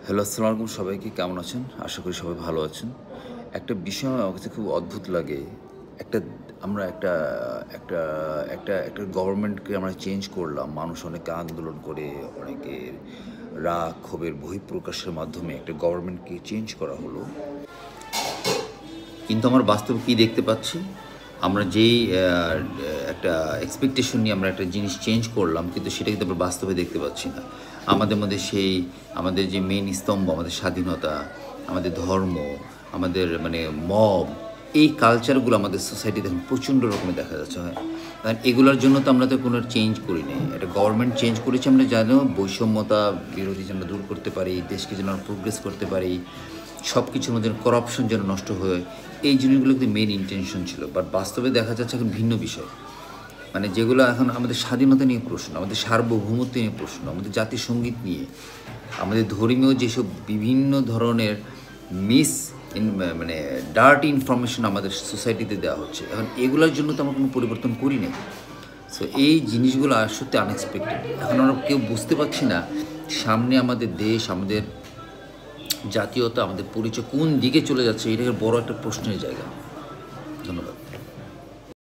Hello, আসসালামু আলাইকুম। সবাইকে কেমন আছেন? আশা করি সবাই ভালো আছেন। একটা বিষয় আমার কাছে খুব অদ্ভুত লাগে। একটা আমরা একটা একটা একটা গভর্নমেন্টকে আমরা চেঞ্জ করলাম। মানুষ অনেকে আন্দোলন করে, অনেকে রাগ, ক্ষোভের বহিঃপ্রকাশের মাধ্যমে একটা গভর্নমেন্টকে চেঞ্জ করা হলো। কিন্তু আমরা বাস্তবে কী দেখতে পাচ্ছি? আমরা যেই একটা এক্সপেকটেশন নিয়ে আমরা একটা জিনিস চেঞ্জ করলাম, কিন্তু সেটা কিন্তু আমরা বাস্তবে দেখতে পাচ্ছি না। আমাদের মধ্যে সেই আমাদের যে মেইন স্তম্ভ, আমাদের স্বাধীনতা, আমাদের ধর্ম, আমাদের মানে মব, এই কালচারগুলো আমাদের সোসাইটিতে এখন প্রচণ্ড রকমের দেখা যাচ্ছে, হয়। কারণ এগুলোর জন্য তো আমরা তো কোনো চেঞ্জ করিনি। একটা গভর্নমেন্ট চেঞ্জ করেছি আমরা যেন বৈষম্যতা বিরোধী যেন দূর করতে পারি, দেশকে যেন প্রোগ্রেস করতে পারি, সব কিছুর মধ্যে করাপশন যেন নষ্ট হয়, এই জিনিসগুলো কিন্তু মেইন ইন্টেনশন ছিল। বাট বাস্তবে দেখা যাচ্ছে এখন ভিন্ন বিষয়। মানে যেগুলো এখন আমাদের স্বাধীনতা নিয়ে প্রশ্ন, আমাদের সার্বভৌমত্ব নিয়ে প্রশ্ন, আমাদের জাতীয় সঙ্গীত নিয়ে, আমাদের ধর্মীয় যেসব বিভিন্ন ধরনের মিস মানে ডার্ট ইনফরমেশন আমাদের সোসাইটিতে দেওয়া হচ্ছে, এখন এগুলোর জন্য তো আমরা কোনো পরিবর্তন করি নাই। সো এই জিনিসগুলো সত্যি আনএক্সপেক্টেড। এখন আমরা কেউ বুঝতে পারছি না সামনে আমাদের দেশ, আমাদের জাতীয়তা, আমাদের পরিচয় কোন দিকে চলে যাচ্ছে, এটা বড় একটা প্রশ্নের জায়গা। ধন্যবাদ।